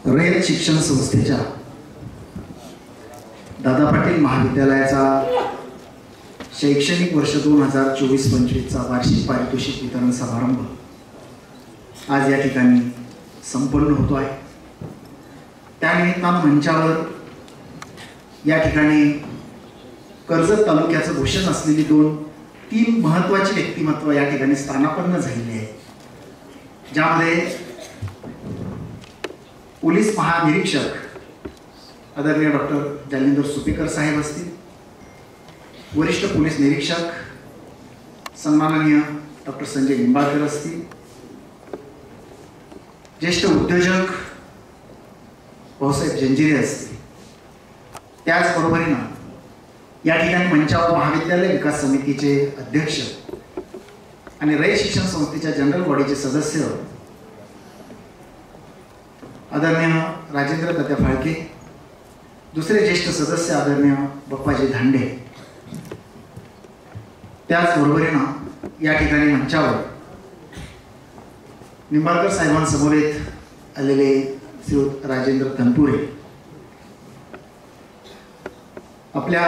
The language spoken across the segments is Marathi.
रयत शिक्षण संस्थेच्या दादा पाटील महाविद्यालयाचा शैक्षणिक वर्ष 2024-25चा वार्षिक पारितोषिक वितरण समारंभ आज या ठिकाणी संपन्न होतो आहे। त्यानिमित्तानं मंचावर या ठिकाणी कर्जत तालुक्याचं भूषण असलेली तीन महत्त्वाची व्यक्तिमत्व या ठिकाणी स्थानापन्न झालेली आहे, ज्यामध्ये पोलीस महानिरीक्षक आदरणीय डॉक्टर जालिंदर सुपेकर साहेब असतील, वरिष्ठ पोलीस निरीक्षक सन्माननीय डॉक्टर संजय निंबाळकर असतील, ज्येष्ठ उद्योजक भाऊसाहेब जंजिरे असतील। त्याचबरोबरीनं या ठिकाणी मंचावर महाविद्यालय विकास समितीचे अध्यक्ष आणि रयत शिक्षण संस्थेच्या जनरल बॉडीचे सदस्य आदरणीय राजेंद्र तात्या फाळके, दुसरे ज्येष्ठ सदस्य आदरणीय बप्पाजी धांडे। त्याचबरोबरीनं या ठिकाणी मंचावर निंबाळकर साहेबांसमवेत आलेले श्री राजेंद्र तनपुरे, आपल्या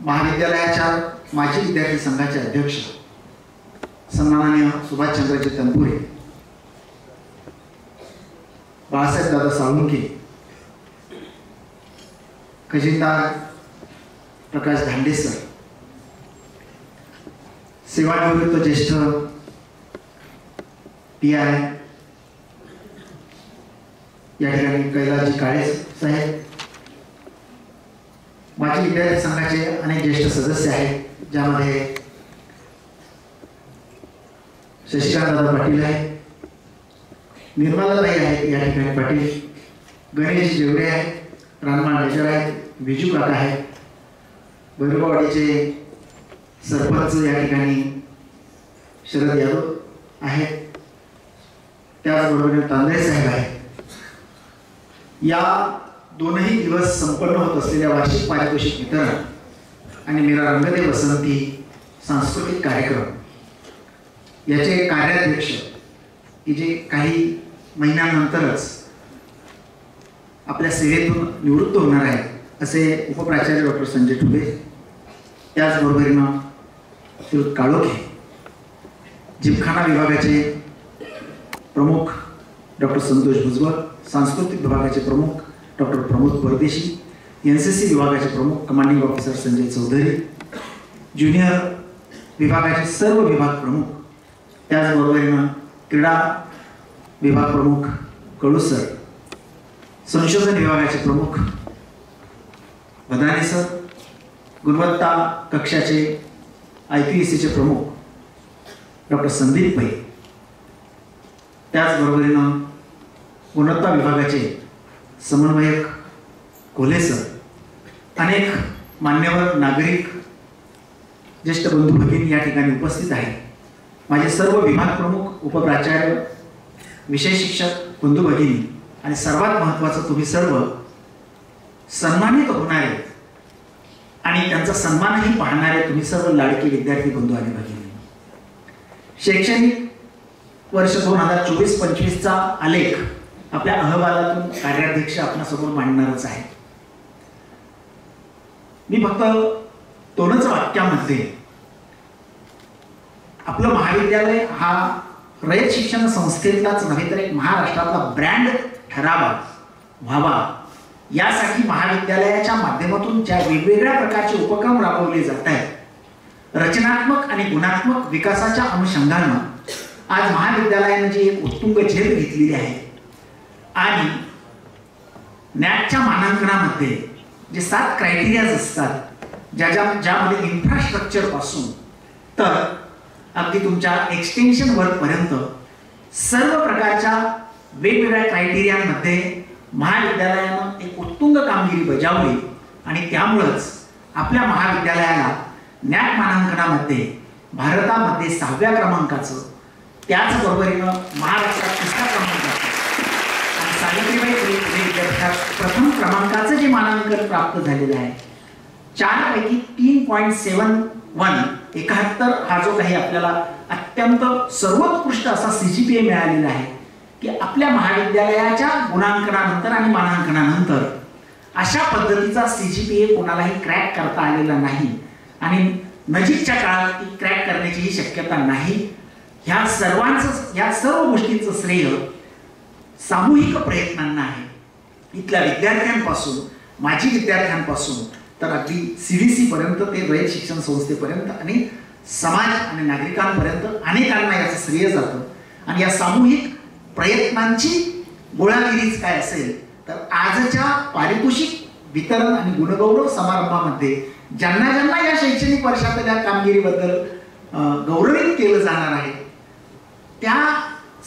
महाविद्यालयाच्या माजी विद्यार्थी संघाचे अध्यक्ष सन्माननीय सुभाषचंद्रजी तनपुरे, बाळासाहेब दादा साळुंके, खजिनदार प्रकाश धांडे सर, सेवानिवृत्त ज्येष्ठ PI या ठिकाणी कैलासजी काळे साहेब, माजी विद्यार्थी संघाचे अनेक ज्येष्ठ सदस्य आहेत, ज्यामध्ये शशिकांत दादा पाटील आहेत, निर्मलाताई आहेत या ठिकाणी पाटील, गणेश जेवढे आहेत, रानमाळ मेजर आहेत, विजू काका आहेत, भैरवावाडीचे सरपंच या ठिकाणी शरद यादव आहेत, त्याचबरोबर तांदळे साहेब आहेत। या दोनही दिवस संपन्न होत असलेल्या वार्षिक पारितोषिक वितरण आणि मेरा रंगदे बसंती सांस्कृतिक कार्यक्रम याचे कार्याध्यक्ष की जे काही महिन्यानंतरच आपल्या सेवेतून निवृत्त होणार आहेत असे उपप्राचार्य डॉक्टर संजय ठुबे, त्याचबरोबरीनं श्री काळोखे, जिमखाना विभागाचे प्रमुख डॉक्टर संतोष भुजबळ, सांस्कृतिक विभागाचे प्रमुख डॉक्टर प्रमोद परदेशी, NCC विभागाचे प्रमुख commanding officer Sanjay Chaudhari, junior विभागाचे सर्व विभाग प्रमुख, त्याचबरोबरीनं क्रीडा विभाग प्रमुख कळू सर, संशोधन विभागाचे प्रमुख भदाने सर, गुणवत्ता कक्षाचे IPSCचे प्रमुख डॉक्टर संदीप पै, त्याचबरोबरीनं गुणवत्ता विभागाचे समन्वयक कोल्हे सर, अनेक मान्यवर नागरिक ज्येष्ठ बंधू भगिनी या ठिकाणी उपस्थित आहेत, माझे सर्व विभाग प्रमुख, उपप्राचार्य, विषय शिक्षक बंधू भगिनी आणि सर्वात महत्त्वाचं तुम्ही सर्व सन्मानित होणारे आणि त्यांचा सन्मानही पाहणारे तुम्ही सर्व लाडके विद्यार्थी बंधू आणि भगिनी। शैक्षणिक वर्ष 2024-25चा आलेख आपल्या अहवालातून कार्याध्यक्ष आपल्यासमोर मांडणारच आहे। मी फक्त 2च वाक्यामध्ये आपलं महाविद्यालय हा रयत शिक्षण संस्थेतलाच नव्हे तर एक महाराष्ट्रातला ब्रँड व्हावा यासाठी महाविद्यालयाच्या माध्यमातून ज्या वेगवेगळ्या प्रकारचे उपक्रम राबवले जात आहेत, रचनात्मक आणि गुणात्मक विकासाच्या अनुषंगाने आज महाविद्यालयाने जी एक उत्तुंग झेप घेतलेली आहे आणि नॅटच्या मानांकनामध्ये जे 7 क्रायटेरियाज असतात, ज्यामध्ये इन्फ्रास्ट्रक्चर पासून तर अगदी तुमच्या एक्सटेन्शन वर्कपर्यंत सर्व प्रकारच्या वेगवेगळ्या क्रायटेरियांमध्ये महाविद्यालयानं एक उत्तुंग कामगिरी बजावली आणि त्यामुळेच आपल्या महाविद्यालयाला नॅट मानांकनामध्ये भारतामध्ये 6व्या क्रमांकाचं, त्याचबरोबरीनं महाराष्ट्रात 3ऱ्या क्रमांकाचं आणि सावित्रीबाई फुले विद्यापीठात प्रथम क्रमांकाचं जे मानांकन प्राप्त झालेलं आहे, 4 पैकी 3.71 71 हा जो काही आपल्याला अत्यंत सर्वोत्कृष्ट असा CGPA मिळालेला आहे, की आपल्या महाविद्यालयाच्या गुणांकनानंतर आणि मानांकनानंतर अशा पद्धतीचा CGPA कोणालाही क्रॅक करता आलेला नाही आणि नजीकच्या काळात ती क्रॅक करण्याचीही शक्यता नाही. ह्या सर्व गोष्टींचं श्रेय सामूहिक प्रयत्नांना आहे. इथल्या विद्यार्थ्यांपासून, माजी विद्यार्थ्यांपासून तर अगदी CDC पर्यंत ते रयत शिक्षण संस्थेपर्यंत आणि समाज आणि नागरिकांपर्यंत अनेकांना याचं श्रेय जातं. आणि या सामूहिक प्रयत्नांची गोळागिरीच काय असेल तर आजच्या पारितोषिक वितरण आणि गुणगौरव समारंभामध्ये ज्यांना ज्यांना या शैक्षणिक वर्षातल्या कामगिरीबद्दल गौरवित केलं जाणार आहे त्या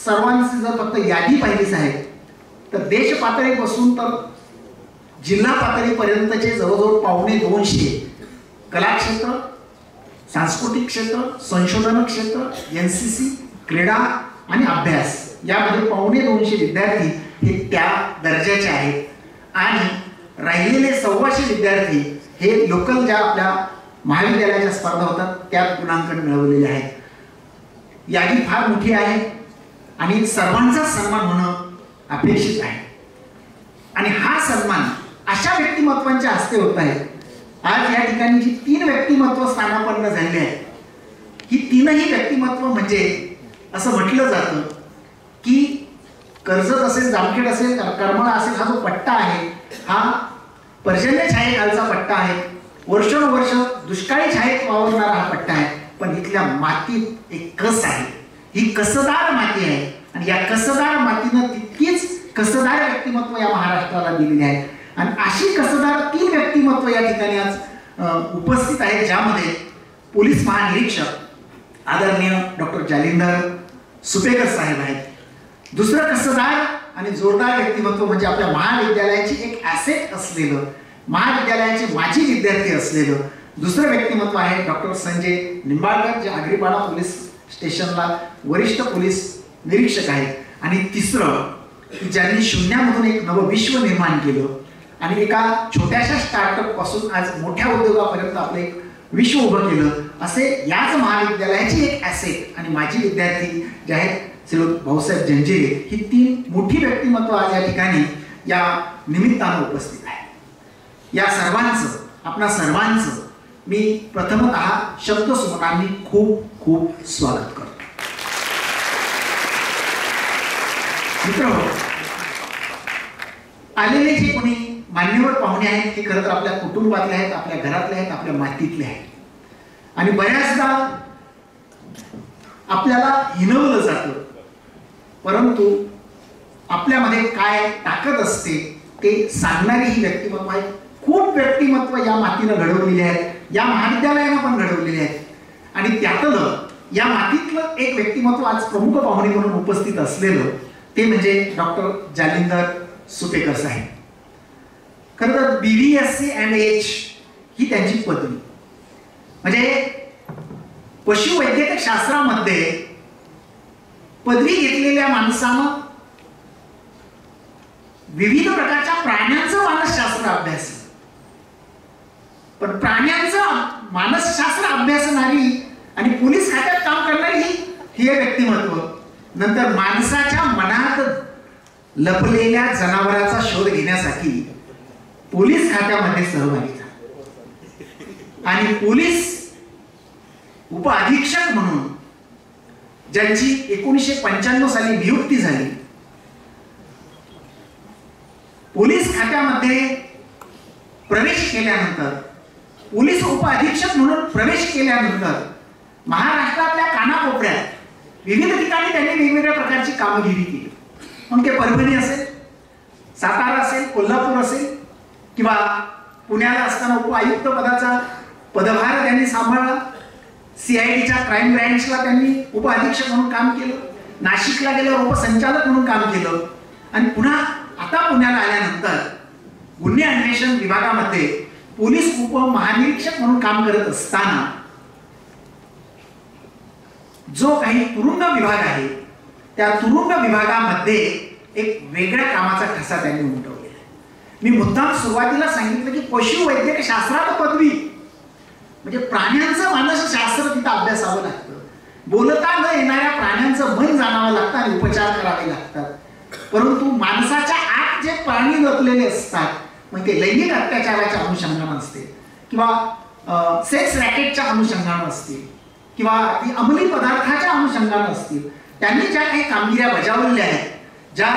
सर्वांची जर फक्त यादी पाहिलीच आहे तर देश पातळीपासून तर जिल्हा पातळीपर्यंतचे जवळजवळ 250 कला क्षेत्र, सांस्कृतिक क्षेत्र, संशोधन क्षेत्र, NCC, क्रीडा आणि अभ्यास यामध्ये 250 विद्यार्थी हे त्या दर्जाचे आहेत. आणि राहिलेले 125 विद्यार्थी हे लोकल ज्या आपल्या महाविद्यालयाच्या स्पर्धा होतात त्यात गुणांकन मिळवलेले आहेत. यादी फार मोठी आहे आणि सर्वांचा सन्मान होणं अपेक्षित आहे. आणि हा सन्मान अशा व्यक्तिमत्वांच्या हस्ते होत आहे. आज या ठिकाणी जी 3 व्यक्तिमत्व स्थानापन्न झाली आहेत ही 3ही व्यक्तिमत्व म्हणजे असं म्हटलं जातं की कर्जत असेल, जामखेड असेल, करमाळा असेल, हा जो पट्टा आहे हा पर्जन्य छायेखालचा पट्टा आहे. वर्षानुवर्ष दुष्काळी छायेत वावरणारा हा पट्टा आहे. पण इथल्या मातीत एक कस आहे, ही कसदार माती आहे आणि या कसदार मातीनं तितकीच कसदार व्यक्तिमत्व या महाराष्ट्राला दिलेली आहे. आणि अशी कसदार 3 व्यक्तिमत्व या ठिकाणी आज उपस्थित आहेत ज्यामध्ये पोलीस महानिरीक्षक आदरणीय डॉक्टर जालिंदर सुपेकर साहेब आहेत. दुसरं कसदार आणि जोरदार व्यक्तिमत्व म्हणजे आपल्या महाविद्यालयाची एक ॲसेट असलेलं, महाविद्यालयाचे माजी विद्यार्थी असलेलं दुसरं व्यक्तिमत्व आहे डॉक्टर संजय निंबाळकर जे आगरीपाडा पोलीस स्टेशनला वरिष्ठ पोलीस निरीक्षक आहेत. आणि तिसरं की ज्यांनी शून्यामधून एक नवं विश्व निर्माण केलं आणि एका छोट्याशा स्टार्टअप पासून आज मोठ्या उद्योगापर्यंत आपलं एक विश्व उभं केलं असे याच महाविद्यालयाची एक ॲसेट आणि माजी विद्यार्थी जे आहेत श्रीयुत भाऊसाहेब जंजिरे ही 3 मोठी व्यक्तिमत्व आज या ठिकाणी या निमित्तानं उपस्थित आहे. या सर्वांचं, आपणा सर्वांचं मी प्रथमतः शब्दसुमनांनी खूप खूप स्वागत करतो. मित्रहो, आलेले जे कोणी मान्यवर पाहुणे आहेत ते खरं तर आपल्या कुटुंबातले आहेत, आपल्या घरातले आहेत, आपल्या मातीतले आहेत. आणि बऱ्याचदा आपल्याला हिणवलं जातं परंतु आपल्यामध्ये काय ताकद असते ते सांगणारी ही व्यक्तिमत्व आहेत. खूप व्यक्तिमत्व या मातीनं घडवलेली आहेत, या महाविद्यालयानं पण घडवलेली आहेत. आणि त्यातलं या मातीतलं एक व्यक्तिमत्व आज प्रमुख पाहुणे म्हणून उपस्थित असलेलं ते म्हणजे डॉक्टर जालिंदर सुपेकर साहेब. खरं तर BVSc and H ही त्यांची पदवी. म्हणजे पशुवैद्यक शास्त्रामध्ये पदवी घेतलेल्या माणसानं विविध प्रकारच्या प्राण्यांचं मानसशास्त्र अभ्यास, पण प्राण्यांचं मानसशास्त्र अभ्यासणारी आणि पोलीस खात्यात काम करणारी ही व्यक्तिमत्व नंतर माणसाच्या मनात लपलेल्या जनावराचा शोध घेण्यासाठी पोलीस खात्यामध्ये सहभागी झाला आणि पोलीस उपअधीक्षक म्हणून ज्यांची 1995 साली नियुक्ती झाली. पोलीस खात्यामध्ये प्रवेश केल्यानंतर, पोलीस उपअधीक्षक म्हणून प्रवेश केल्यानंतर महाराष्ट्रातल्या कानाकोपऱ्यात विविध ठिकाणी त्यांनी वेगवेगळ्या प्रकारची कामगिरी केली. मग ते परभणी असेल, सातारा असेल, कोल्हापूर असेल किंवा पुण्याला असताना उपआयुक्त पदाचा पदभार त्यांनी सांभाळला. CIDच्या क्राईम ब्रँचला त्यांनी उपअधीक्षक म्हणून काम केलं. नाशिकला गेल्यावर उपसंचालक म्हणून काम केलं आणि पुन्हा आता पुण्याला आल्यानंतर गुन्हे अन्वेषण विभागामध्ये पोलीस उपमहानिरीक्षक म्हणून काम करत असताना जो काही तुरुंग विभाग आहे त्या तुरुंग विभागामध्ये एक वेगळ्या कामाचा ठसा त्यांनी उमटवलेला आहे. मी मुद्दाम सुरुवातीला सांगितलं की पशुवैद्यक शास्त्रात पदवी म्हणजे प्राण्यांचं मानसशास्त्र तिथं अभ्यासावं लागतं. बोलता न येणाऱ्या प्राण्यांचं मन जाणावं लागतं आणि उपचार करावे लागतात. परंतु माणसाच्या आत जे प्राणी लपलेले असतात, मग ते लैंगिक अत्याचाराच्या अनुषंगाने असते किंवा सेक्स रॅकेटच्या अनुषंगाने असतील किंवा अंमली पदार्थाच्या अनुषंगाने असतील, त्यांनी ज्या काही कामगिऱ्या बजावलेल्या आहेत, ज्या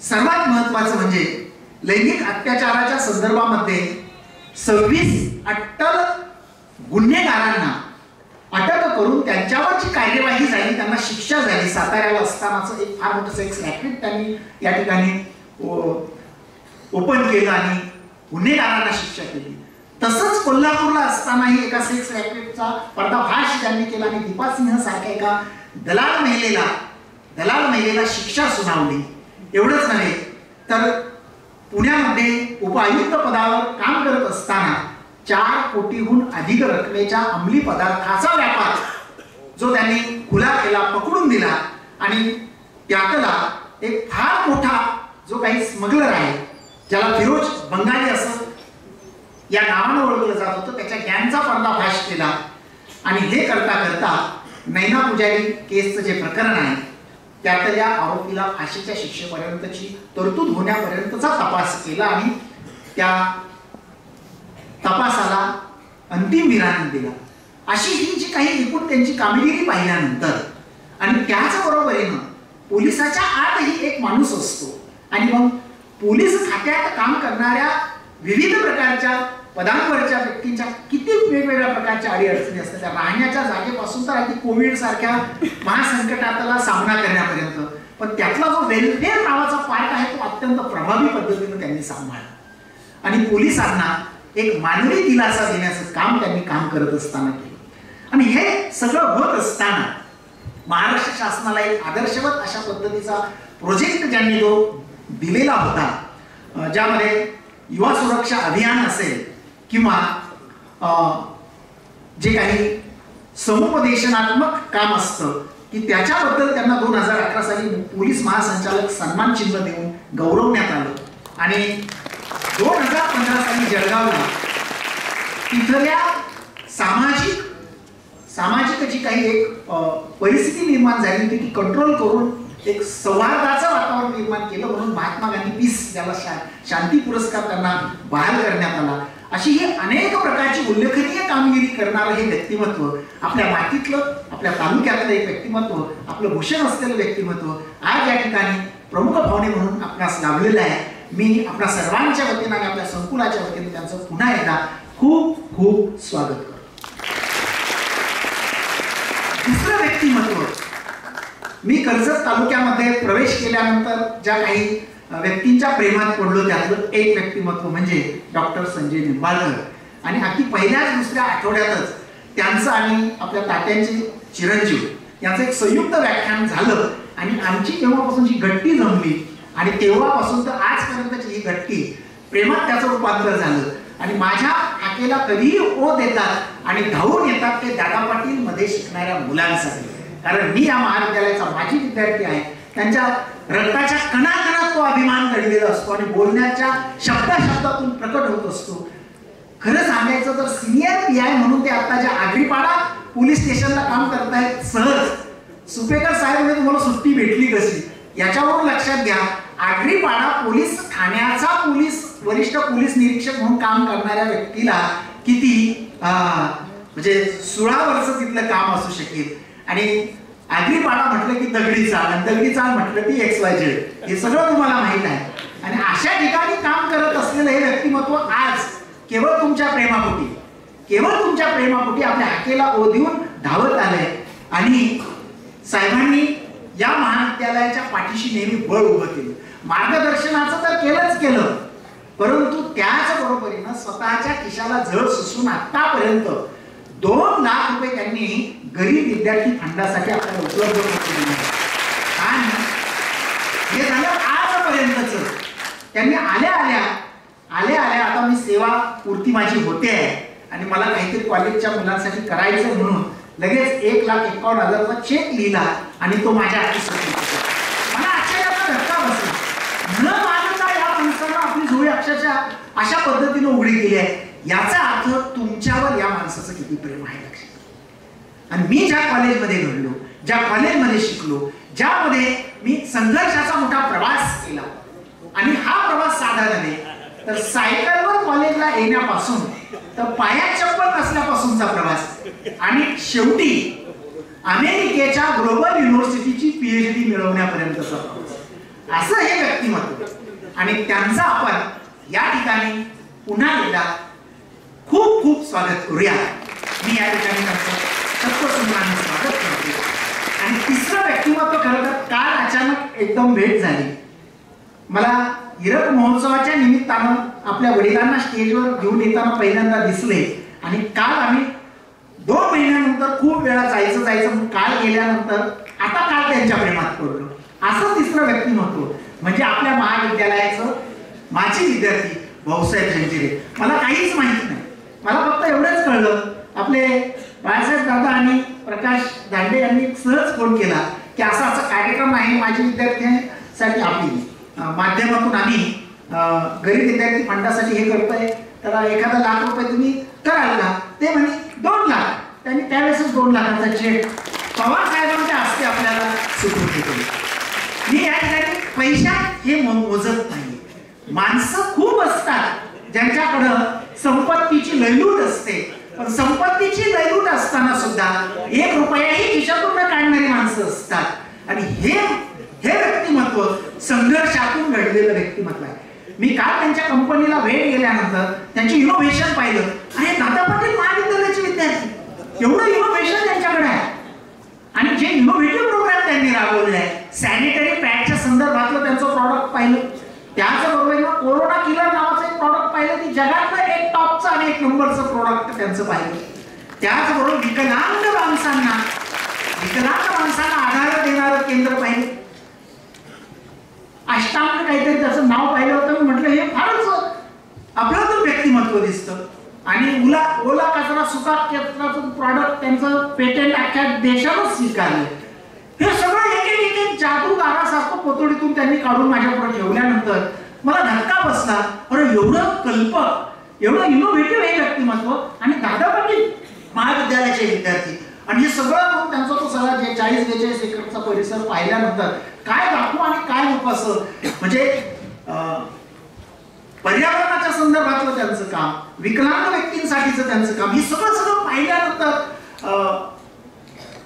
सर्वात महत्वाचं म्हणजे लैंगिक अत्याचाराच्या संदर्भामध्ये 26 अट्टल गुन्हेगारांना अटक करून त्यांच्यावर जी कार्यवाही झाली, त्यांना शिक्षा झाली. साताऱ्याला असतानाच एक फार मोठं सेक्स रॅकेट त्यांनी या ठिकाणी ओपन केलं आणि गुन्हेगारांना शिक्षा केली. तसंच कोल्हापूरला असतानाही एका सेक्स रॅकेटचा पर्दाफाश त्यांनी केला आणि दीपा सिंह सारख्या एका दलाल महिलेला शिक्षा सुनावली. एवढंच नव्हे तर पुण्यामध्ये उपायुक्त पदावर काम करत असताना 4 कोटीहून अधिक रकमेच्या अंमली पदार्थाचा व्यापार जो त्यांनी खुला केला, पकडून दिला आणि त्यातला एक फार मोठा जो काही स्मगलर आहे, ज्याला फिरोज बंगाली असं या नावानं ओळखलं जात होतं, त्याच्या गँगचा पर्दाफाश केला. आणि हे करता करता नैना पुजारी केसचं जे प्रकरण आहे त्यातल्या आरोपीला फाशीच्या शिक्षेपर्यंतची तरतूद होण्यापर्यंतचा तपास केला आणि त्या तपासाला अंतिम विराम दिला. अशी ही जी काही एकूण त्यांची कामगिरी पाहिल्यानंतर आणि त्याच बरोबरीनं पोलिसाच्या आतही एक माणूस असतो आणि मग पोलीस खात्यात काम करणाऱ्या विविध प्रकारच्या पदांवरच्या व्यक्तींच्या किती वेगवेगळ्या प्रकारच्या अडीअडचणी असतात, त्या राहण्याच्या जागेपासून तर अगदी कोविड सारख्या महासंकटाला सामना करण्यापर्यंत. पण त्यातला जो वेलफेअर नावाचा पार्ट आहे तो अत्यंत प्रभावी पद्धतीने त्यांनी सांभाळला आणि पोलिसांना एक मानवी दिलासा देण्याचं काम त्यांनी काम करत असताना केलं. आणि हे सगळं होत असताना महाराष्ट्र शासनाला एक आदर्शवत अशा पद्धतीचा प्रोजेक्ट ज्यांनी जो दिलेला होता, ज्यामध्ये युवा सुरक्षा अभियान असेल किंवा जे काही समुपदेशनात्मक काम असतं की त्याच्याबद्दल त्यांना 2011 साली पोलीस महासंचालक सन्मान चिन्ह देऊन गौरवण्यात आलं आणि 2015 साली जळगावला तिथल्या सामाजिक जी काही एक परिस्थिती निर्माण झाली होती ती कंट्रोल करून एक सौहार्दाचं वातावरण निर्माण केलं, म्हणून महात्मा गांधी पीस ज्याला शांती पुरस्कार त्यांना बहाल करण्यात आला. अशी ही अनेक प्रकारची उल्लेखनीय कामगिरी करणारं हे व्यक्तिमत्व, आपल्या मातीतलं, आपल्या तालुक्यातलं एक व्यक्तिमत्व, आपलं भूषण असलेलं व्यक्तिमत्व आज या ठिकाणी प्रमुख पाहुणे म्हणून आपणास लाभलेलं आहे. मी आपल्या सर्वांच्या वतीनं आणि आपल्या संकुलाच्या वतीने त्यांचं पुन्हा एकदा खूप खूप स्वागत करतो. दुसरं व्यक्तिमत्व, मी कर्जत तालुक्यामध्ये प्रवेश केल्यानंतर ज्या काही व्यक्तींच्या प्रेमात पडलो त्यातलं एक व्यक्तिमत्व म्हणजे डॉक्टर संजय निंबाळकर. आणि अगदी पहिल्याच दुसऱ्या आठवड्यातच त्यांचं आणि आपल्या तात्यांचे चिरंजीव यांचं एक संयुक्त व्याख्यान झालं आणि आमची तेव्हापासून जी गट्टी जमली आणि तेव्हापासून तर आजपर्यंतची ही गट्टी प्रेमात त्याचं रूपांतर झालं. आणि माझ्या हाकेला कधीही ओ देतात आणि धावून येतात ते दादा पाटील मध्ये शिकणाऱ्या मुलांसाठी, कारण मी या महाविद्यालयाचा माजी विद्यार्थी आहे. त्यांच्या रक्ताच्या कणाकणात तो अभिमान दडलेला असतो आणि बोलण्याच्या शब्दातून प्रकट होत असतो. खरं सांगायचं तर सिनियर PI म्हणून ते आता ज्या आगरीपाडा पोलीस स्टेशनला काम करतायत सहज, सुपेकर साहेब म्हणजे तुम्हाला सुट्टी भेटली कशी, याच्यावरून लक्षात घ्या आगरीपाडा पोलीस ठाण्याचा वरिष्ठ पोलीस निरीक्षक म्हणून काम करणाऱ्या व्यक्तीला किती म्हणजे 16 वर्ष तिथलं काम असू शकेल. आणि आगरीपाडा म्हटलं की दगडी चाळ म्हटलं की XYZ, हे सगळं तुम्हाला माहित आहे. आणि अशा ठिकाणी काम करत असलेलं हे व्यक्तिमत्व आज केवळ तुमच्या प्रेमापोटी आपल्या हाकेला ओ देऊन धावत आलंय. आणि साहेबांनी या महाविद्यालयाच्या पाठीशी नेहमी बळ उभं केलं. मार्गदर्शनाचं तर केलं, परंतु त्याच बरोबरीनं स्वतःच्या खिशाला जळ सुसून आतापर्यंत 2 लाख रुपये त्यांनी गरीब विद्यार्थी फंडासाठी आपल्याला उपलब्ध करून दिले. आणि हे झालं आजपर्यंतच. त्यांनी आल्या आता मी सेवा पूर्ती माझी होते आहे आणि मला काहीतरी कॉलेजच्या मुलांसाठी करायचं म्हणून लगेच 1,51,000चा चेक लिहिला आणि तो माझ्या हाती सोडला. मला आश्चर्याचा धक्का बसला. न मानता या माणसानं आपली झोळी अक्षरशः अशा पद्धतीने उघडी केली आहे. याचा अर्थ तुमच्यावर या माणसाचं किती प्रेम आहे लक्षात. आणि मी ज्या कॉलेजमध्ये घडलो, ज्या कॉलेजमध्ये शिकलो, ज्यामध्ये मी संघर्षाचा मोठा प्रवास केला आणि हा प्रवास साधा नव्हे तर सायकलवर कॉलेजला येण्यापासून तर पायात चप्पल नसल्यापासूनचा प्रवास आणि शेवटी अमेरिकेच्या ग्लोबल युनिव्हर्सिटीची PhD मिळवण्यापर्यंतचा प्रवास, असं हे व्यक्तिमत्व. आणि त्यांचा आपण या ठिकाणी पुन्हा एकदा खूप खूप स्वागत करूया. मी या ठिकाणी त्यांचं सत्वसन्मानाने स्वागत करतो. आणि तिसरं व्यक्तिमत्व खरं तर काल अचानक एकदम भेट झाली. मला हीरक महोत्सवाच्या निमित्तानं आपल्या वडिलांना स्टेजवर घेऊन येताना पहिल्यांदा दिसले आणि काल आम्ही 2 महिन्यानंतर खूप वेळा जायचं काल गेल्यानंतर आता काल त्यांच्या प्रेमात पडलो. असं तिसरं व्यक्तिमत्व म्हणजे आपल्या महाविद्यालयाचं माजी विद्यार्थी भाऊसाहेब जंजिरे. मला काहीच माहित नाही, मला फक्त एवढंच कळलं आपले बाळासाहेब दादा आणि प्रकाश दांडे यांनी सहज फोन केला की असा कार्यक्रम आहे माजी विद्यार्थ्यांसाठी आपली माध्यमातून आम्ही गरीब विद्यार्थी फंडासाठी हे करतोय, तर एखादा ₹1,00,000 तुम्ही कराल का? ते म्हणे 2 लाख. त्यांनी त्यावेळेस 2 लाखाचा चेक पवार साहेबांच्या हस्ते आपल्याला सुपूर्द केली. मी या ठिकाणी पैशात हे मोजत नाही. माणसं खूप असतात ज्यांच्याकडं संपत्तीची लयलूट असते, पण संपत्तीची लयलूट असताना सुद्धा ₹1 खिशातून न काढणारी माणसं असतात. आणि हे व्यक्तिमत्व संघर्षातून घडलेलं व्यक्तिमत्व आहे. मी काल त्यांच्या कंपनीला भेट गेल्यानंतर त्यांची इनोव्हेशन पाहिलं. अरे दादा पाटील महाविद्यालयाचे विद्यार्थी, एवढं इनोव्हेशन त्यांच्याकडे आहे. आणि जे इनोव्हेटिव्ह प्रोग्राम त्यांनी राबवले आहे, सॅनिटरी पॅडच्या संदर्भातलं त्यांचं प्रॉडक्ट पाहिलं, त्याचबरोबर कोरोना किलर नावाचं एक प्रॉडक्ट पाहिलं की जगातलं एक टॉपचं आणि 1 नंबरचं प्रॉडक्ट त्यांचं पाहिलं. त्याचबरोबर विकलांग माणसांना आधार देणारं केंद्र पाहिलं. अष्टांग काहीतरी त्याचं नाव पाहिलं होतं. मी म्हटलं हे फारच आपलं व्यक्तिमत्व दिसतं. आणि ओला कचरा सुका कचराचं प्रॉडक्ट त्यांचं पेटंट अख्ख्या देशातच स्वीकारलं. हे सगळं एक जादूगारासारखं पोतडीतून त्यांनी काढून माझ्यापुढे ठेवल्यानंतर मला धक्का बसला. अरे एवढं कल्पक, एवढं इनोव्हेटिव्ह हे व्यक्तिमत्व आणि दादा पाटील महाविद्यालयाचे विद्यार्थी. आणि हे सगळं करून त्यांचा तो सगळा 40-42 एकरचा परिसर पाहिल्यानंतर काय दाखवू आणि काय नको असं, म्हणजे पर्यावरणाच्या संदर्भातलं त्यांचं काम, विकलांग व्यक्तींसाठीचं त्यांचं काम, हे सगळं पाहिल्यानंतर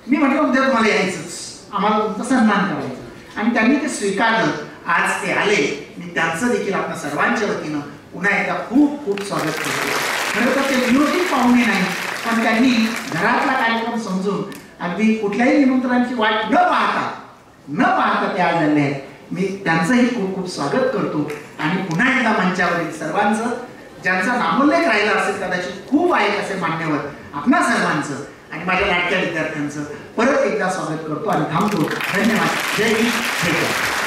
मी म्हटलं उद्या तुम्हाला यायचंच, आम्हाला तुमचा सन्मान करायचा. आणि त्यांनी ते स्वीकारलं. आज ते आले. मी त्यांचं देखील आपल्या सर्वांच्या वतीनं पुन्हा एकदा खूप खूप स्वागत करतो. खरं तर ते विनोदी पाहुणे नाही, पण त्यांनी घरातला कार्यक्रम समजून अगदी कुठल्याही निमंत्रणाची वाट न पाहता ते आज आले आहेत. मी त्यांचंही खूप खूप स्वागत करतो. आणि पुन्हा एकदा मंचावरील सर्वांचं, ज्यांचा नामोल्लेख राहिला असेल कदाचित खूप आहे असे मान्यवर, आपणा सर्वांचं आणि माझ्या लाडक्या विद्यार्थ्यांचं परत एकदा स्वागत करतो आणि थांबतो. धन्यवाद. जय हिंद, जय भारत.